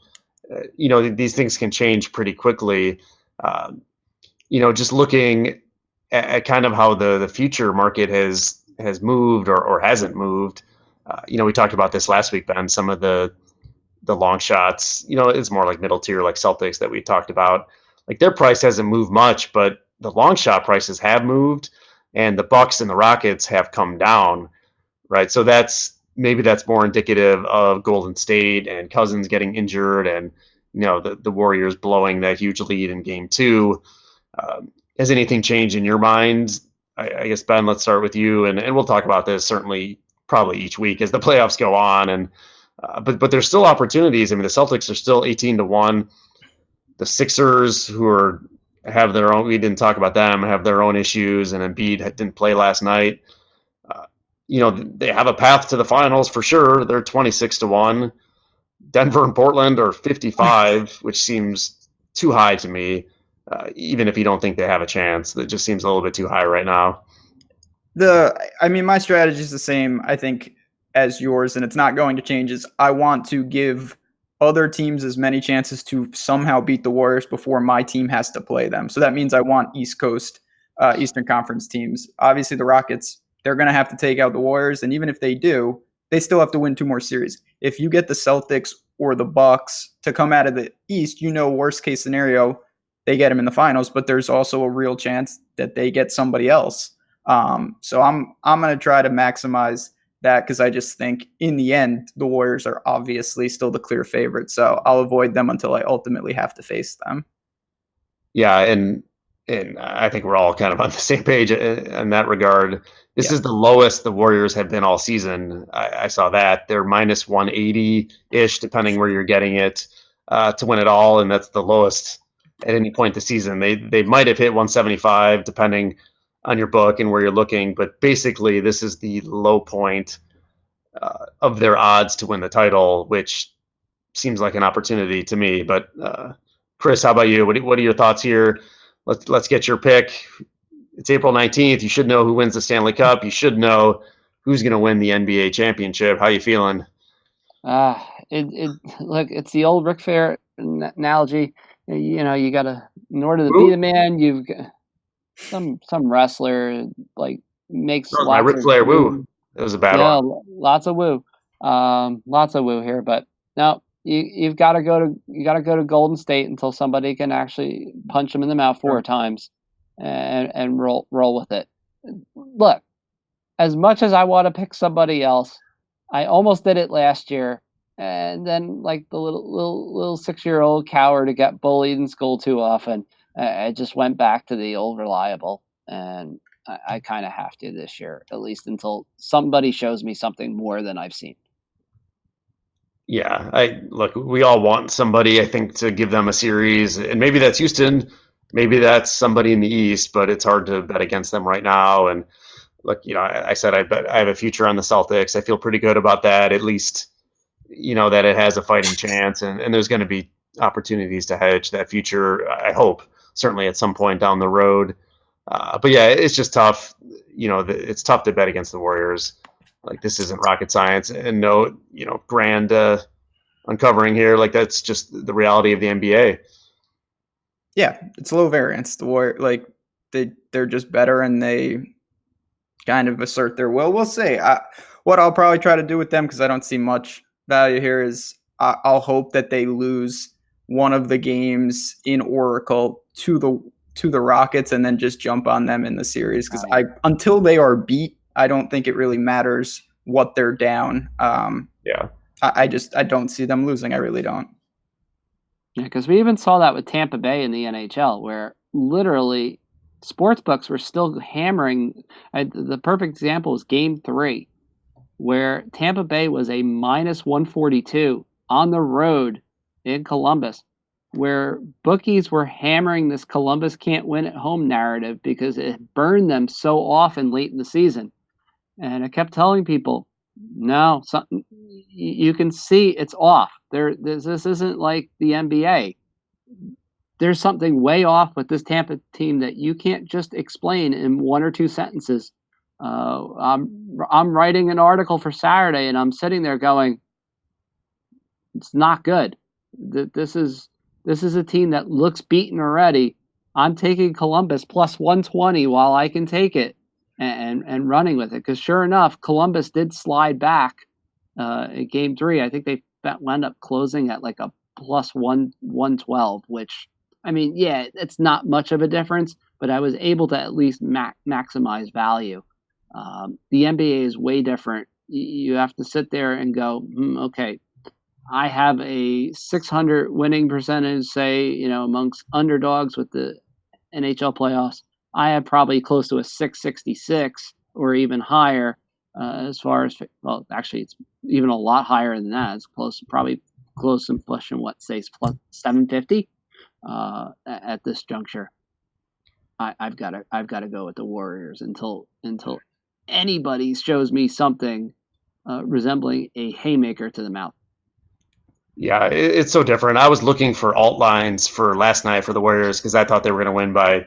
These things can change pretty quickly. Just looking at kind of how the future market has moved or hasn't moved. We talked about this last week, Ben, some of the long shots, it's more like middle tier, like Celtics that we talked about. Like their price hasn't moved much, but the long shot prices have moved and the Bucks and the Rockets have come down, right? So maybe that's more indicative of Golden State and Cousins getting injured and, the Warriors blowing that huge lead in game 2. Has anything changed in your mind? I guess, Ben, let's start with you, and we'll talk about this certainly probably each week as the playoffs go on. And but there's still opportunities. I mean, the Celtics are still 18-1. The Sixers, who have their own, we didn't talk about them, have their own issues, and Embiid didn't play last night. They have a path to the finals for sure. They're 26-1. Denver and Portland are 55, which seems too high to me. Even if you don't think they have a chance, that just seems a little bit too high right now. My strategy is the same, I think, as yours, and it's not going to change. Is I want to give other teams as many chances to somehow beat the Warriors before my team has to play them. So that means I want East Coast, Eastern Conference teams. Obviously, the Rockets, they're going to have to take out the Warriors, and even if they do, they still have to win 2 more series. If you get the Celtics or the Bucks to come out of the East, worst case scenario, they get them in the finals, but there's also a real chance that they get somebody else. So I'm going to try to maximize that because I just think in the end, the Warriors are obviously still the clear favorite. So I'll avoid them until I ultimately have to face them. Yeah, and I think we're all kind of on the same page in that regard. This is the lowest the Warriors have been all season. I saw that. They're minus 180-ish, depending where you're getting it, to win it all, and that's the lowest at any point this season. They might have hit 175, depending on your book and where you're looking, but basically this is the low point of their odds to win the title, which seems like an opportunity to me. But Chris, how about you? What are your thoughts here? Let's get your pick. It's April 19th. You should know who wins the Stanley Cup. You should know who's going to win the NBA championship. How you feeling? Look, it's the old Ric Flair analogy. You got to, in order to be the man, you've got some wrestler like makes lots my Ric Flair woo. It was a bad one. Lots of woo here, but no, you got to go to Golden State until somebody can actually punch him in the mouth 4 times and roll with it. Look, as much as I want to pick somebody else, I almost did it last year, and then like the little 6-year-old coward who got bullied in school too often, I just went back to the old reliable, and I kind of have to this year, at least until somebody shows me something more than I've seen. Yeah, we all want somebody, I think, to give them a series, and maybe that's Houston, maybe that's somebody in the East, but it's hard to bet against them right now. And look, I said I have a future on the Celtics. I feel pretty good about that, at least, that it has a fighting chance, and there's going to be opportunities to hedge that future, I hope, certainly at some point down the road. But yeah, it's just tough. It's tough to bet against the Warriors. Like, this isn't rocket science, and no, grand uncovering here. Like, that's just the reality of the NBA. Yeah, it's low variance. The Warriors, like, they're just better, and they kind of assert their will. We'll see. What I'll probably try to do with them, because I don't see much value here, is I'll hope that they lose one of the games in Oracle to to the Rockets and then just jump on them in the series, because until they are beat, I don't think it really matters what they're down. I don't see them losing. I really don't. Yeah, because we even saw that with Tampa Bay in the NHL, where literally sportsbooks were still hammering. The perfect example is Game 3, where Tampa Bay was a minus 142 on the road in Columbus, where bookies were hammering this Columbus can't win at home narrative because it burned them so often late in the season. And I kept telling people, no, something you can see it's off. This isn't like the NBA. There's something way off with this Tampa team that you can't just explain in one or two sentences. I'm writing an article for Saturday, and I'm sitting there going, it's not good. This is a team that looks beaten already. I'm taking Columbus plus 120 while I can take it and running with it. Because sure enough, Columbus did slide back in Game 3. I think they wound up closing at like a plus 112, which, I mean, yeah, it's not much of a difference, but I was able to at least maximize value. The NBA is way different. You have to sit there and go, okay, I have a 600 winning percentage, say, amongst underdogs with the NHL playoffs. I have probably close to a 666 or even higher as far as, well, actually, it's even a lot higher than that. It's probably close and pushing what, say, plus 750 at this juncture. I've got to go with the Warriors until anybody shows me something resembling a haymaker to the mouth. Yeah, it's so different. I was looking for alt lines for last night for the Warriors because I thought they were going to win by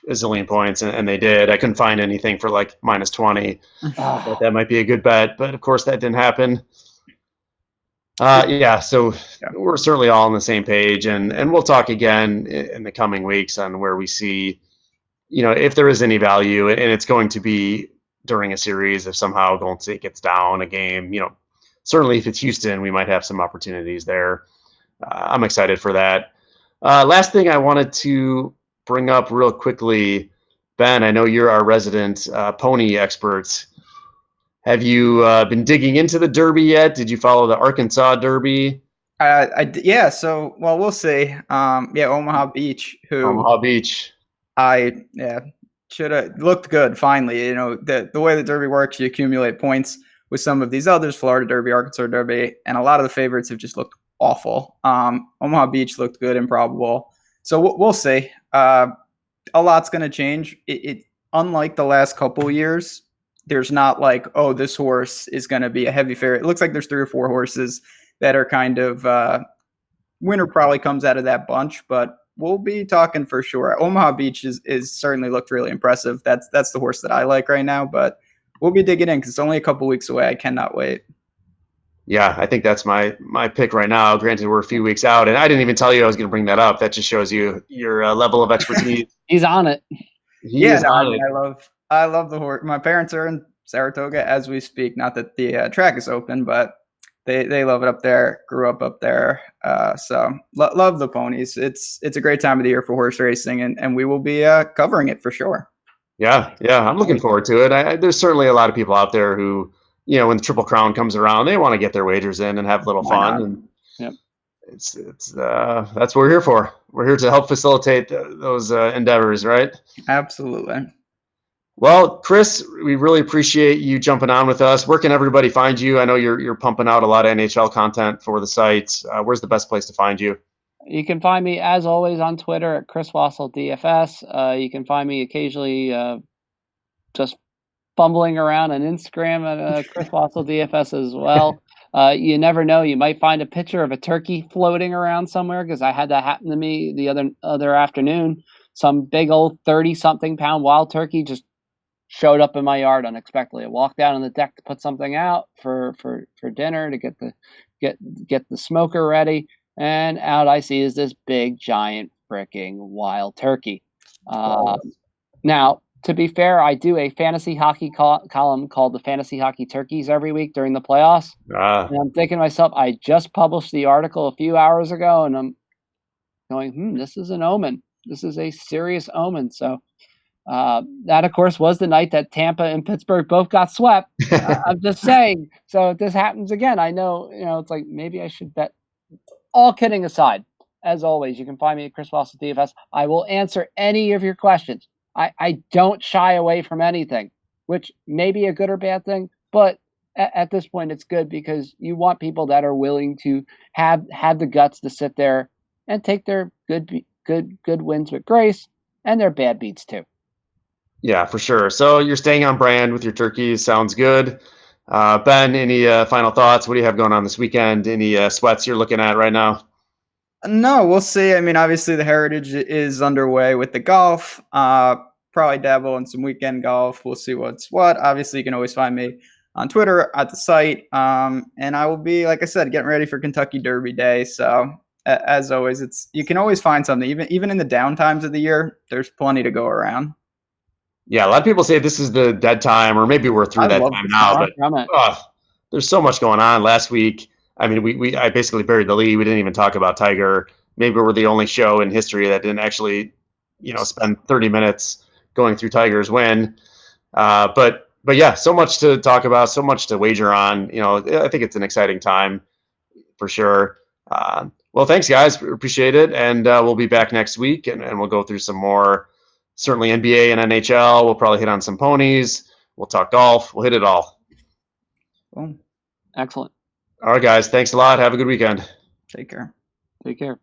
a zillion points, and they did. I couldn't find anything for like minus 20. But that might be a good bet, but of course that didn't happen. So we're certainly all on the same page, and we'll talk again in the coming weeks on where we see, if there is any value, and it's going to be during a series if somehow Golden State gets down a game. Certainly if it's Houston, we might have some opportunities there. I'm excited for that. Last thing I wanted to bring up real quickly, Ben, I know you're our resident pony expert. Have you been digging into the Derby yet? Did you follow the Arkansas Derby? Yeah. So, well, we'll see. Omaha Beach. Omaha Beach. Should have looked good finally. The way the Derby works, you accumulate points with some of these others, Florida Derby, Arkansas Derby, and a lot of the favorites have just looked awful. Omaha Beach looked good, improbable. So we'll see. A lot's going to change. It unlike the last couple years, there's not like, oh, this horse is going to be a heavy favorite. It looks like there's 3 or 4 horses that are kind of winner probably comes out of that bunch, but we'll be talking for sure. Omaha Beach is certainly looked really impressive. That's the horse that I like right now, but we'll be digging in because it's only a couple weeks away. I cannot wait. Yeah, I think that's my pick right now. Granted, we're a few weeks out, and I didn't even tell you I was going to bring that up. That just shows you your level of expertise. He's on it. I love the horse. My parents are in Saratoga as we speak. Not that the track is open, but they love it up there. Grew up up there, so love the ponies. It's a great time of the year for horse racing, and we will be covering it for sure. Yeah, I'm looking forward to it. There's certainly a lot of people out there who, when the Triple Crown comes around, they want to get their wagers in and have a little fun. And it's that's what we're here for. We're here to help facilitate those endeavors, right? Absolutely. Well, Chris, we really appreciate you jumping on with us. Where can everybody find you? I know you're pumping out a lot of NHL content for the site. Where's the best place to find you? You can find me, as always, on Twitter at Chris Wassel DFS. You can find me occasionally just fumbling around on Instagram at Chris Wassel DFS as well. You never know. You might find a picture of a turkey floating around somewhere, because I had that happen to me the other afternoon. Some big old 30-something pound wild turkey just showed up in my yard unexpectedly. I walked down on the deck to put something out for dinner to get the smoker ready. And out I see is this big, giant, freaking wild turkey. Now, to be fair, I do a fantasy hockey column called the Fantasy Hockey Turkeys every week during the playoffs. And I'm thinking to myself, I just published the article a few hours ago, and I'm going, this is an omen. a serious omen. So that, of course, was the night that Tampa and Pittsburgh both got swept. I'm just saying. So if this happens again, I know, it's like maybe I should bet. All kidding aside, as always, you can find me at Chris Wilson DFS. I will answer any of your questions. I don't shy away from anything, which may be a good or bad thing, but at this point, it's good because you want people that are willing to have the guts to sit there and take their good wins with grace and their bad beats too. Yeah, for sure. So you're staying on brand with your turkeys. Sounds good. Ben, any final thoughts? What do you have going on this weekend? Any sweats you're looking at right now? No, we'll see. I mean, obviously the Heritage is underway with the golf. Probably dabble in some weekend golf. We'll see what's what. Obviously, you can always find me on Twitter at the site. And I will be, like I said, getting ready for Kentucky Derby Day. So as always, you can always find something. Even in the down times of the year, there's plenty to go around. Yeah, a lot of people say this is the dead time, or maybe we're through that time now. But there's so much going on. Last week, I mean, I basically buried the lead. We didn't even talk about Tiger. Maybe we're the only show in history that didn't actually, spend 30 minutes going through Tiger's win. But yeah, so much to talk about, so much to wager on. I think it's an exciting time for sure. Well, thanks, guys. Appreciate it. And we'll be back next week, and we'll go through some more. Certainly NBA and NHL. We'll probably hit on some ponies. We'll talk golf. We'll hit it all. Boom. Excellent. All right, guys. Thanks a lot. Have a good weekend. Take care. Take care.